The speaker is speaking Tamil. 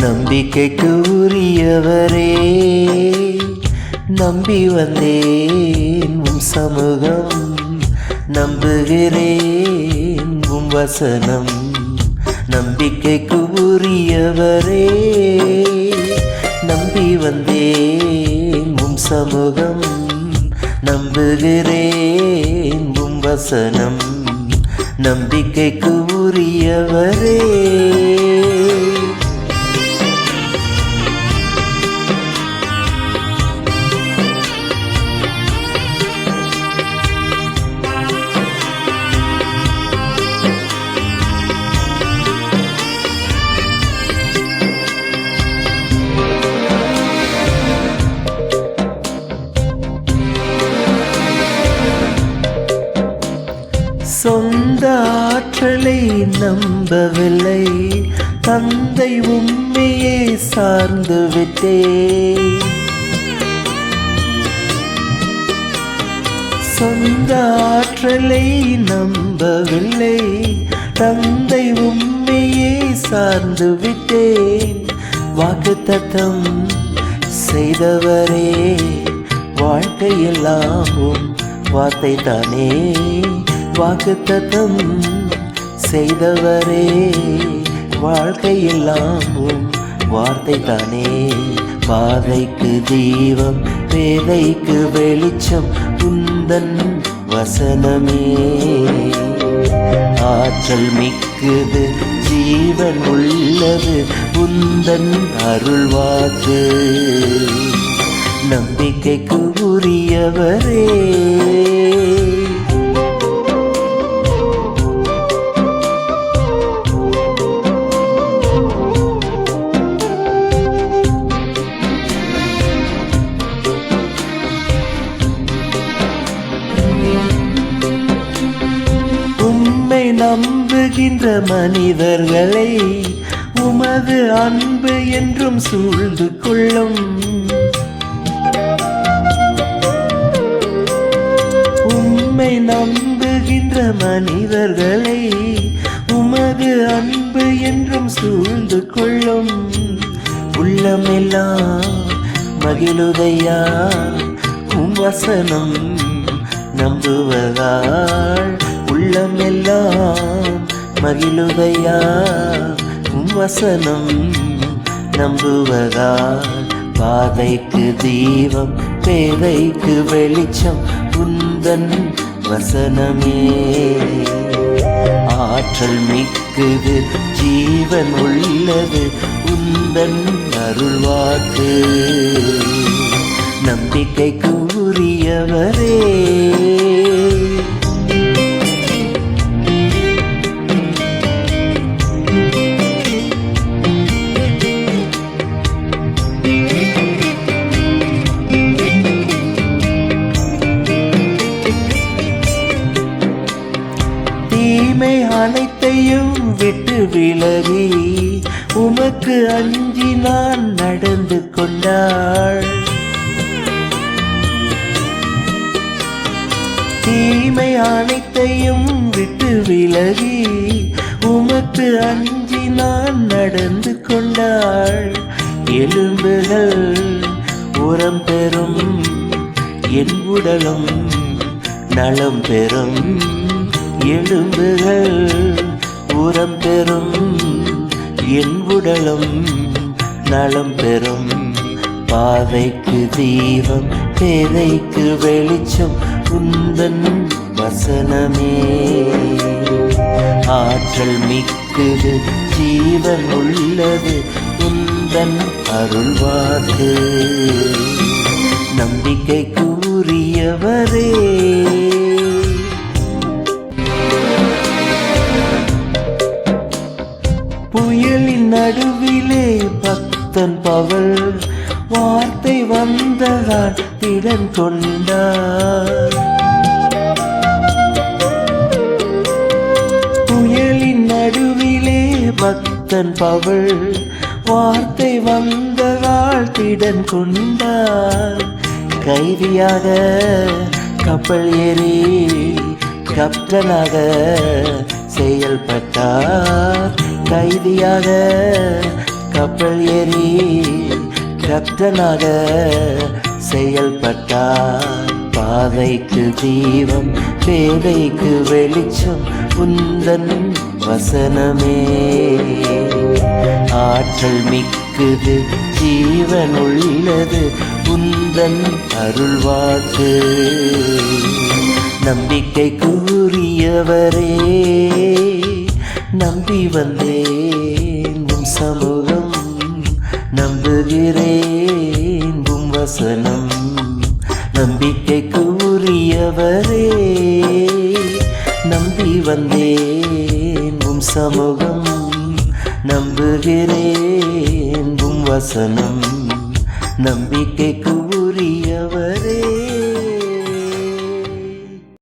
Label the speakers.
Speaker 1: நம்பிக்கைக்கு உரியவரே, நம்பி வந்தேன் உம் சமூகம், நம்புகிறேன் உம் வசனம். நம்பிக்கைக்கு உரியவரே, நம்பி வந்தேன் உம் சமூகம், நம்புகிறேன் உம் வசனம். நம்பிக்கைக்கு உரியவரே, சொந்த ஆற்றலை நம்பவில்லை, தந்தை உம்மையே சார்ந்து விட்டேன். சொந்த ஆற்றலை நம்பவில்லை, தந்தை உம்மையே சார்ந்து விட்டேன். வாக்குத்தத்தம் செய்தவரே, வாழ்க்கையெல்லாம் வார்த்தை தானே. வாக்குத்தத்தம் செய்தவரே, வாழ்க்கையெல்லாம் வார்த்தை தானே. பாதைக்கு தீபம், பேதைக்கு வெளிச்சம், உந்தன் வசனமே. ஆற்றல் மிக்கது, ஜீவன் உள்ளது, உந்தன் அருள்வாக்கு. நம்பிக்கைக்கு உரியவரே, நம்புகின்ற மனிதர்களை உமது அன்பு என்றும் சூழ்ந்து கொள்ளும். உம்மை நம்புகின்ற மனிதர்களை உமது அன்பு என்றும் சூழ்ந்து கொள்ளும். உள்ளமெல்லாம் மகிழுதையா உம் வசனம் நம்புவதால். உள்ளமெல்லாம் மகிழுதையா உம் வசனம் நம்புவதால். பாதைக்கு தீபம், பேதைக்கு வெளிச்சம், உந்தன் வசனமே. ஆற்றல் மிக்கது, ஜீவன் உள்ளது, உந்தன் அருள்வாக்கு. நம்பிக்கைக்கு உரியவரே, தீமை அனைத்தையும் விட்டு விலகி உமக்கு அஞ்சி நான் நடந்து கொண்டாள். தீமை அனைத்தையும் விட்டு விலகி உமக்கு அஞ்சி நான் நடந்து கொண்டாள். எலும்புகள் உரம் பெறும், என் உடலும் நலம் பெறும். எலும்புகள் உரம் பெறும், என் உடலும் நலம் பெறும். பாதைக்கு தீபம், பேதைக்கு வெளிச்சம், உந்தன் வசனமே. ஆற்றல் மிக்கது, ஜீவன் உள்ளது, உந்தன் அருள்வாக்கு. நம்பிக்கைக்கு உரியவரே, பக்தன் பவுல் வார்த்தை வந்ததால் திடன் கொண்டார். புயலின் நடுவிலே பக்தன் பவுல் வார்த்தை வந்ததால் திடன் கொண்டார். கைதியாக கப்பல் ஏறி கப்டனாக செயல்பட்டார். கைதியாக கப்பல் ஏறி கப்டனாக செயல்பட்டார். பாதைக்கு தீபம் பேதைக்கு வெளிச்சம் உந்தன் வசனமே. ஆற்றல் மிக்கது ஜீவன் உள்ளது உந்தன் அருள்வாக்கு. நம்பிக்கை கூறியவரே நம்பி வந்தேன் உம் சமூகம். நம்புகிறேன் உம் வசனம். நம்பிக்கை கூறியவரே நம்பி வந்தேன் உம் சமூகம். நம்புகிறேன் உம் வசனம். நம்பிக்கை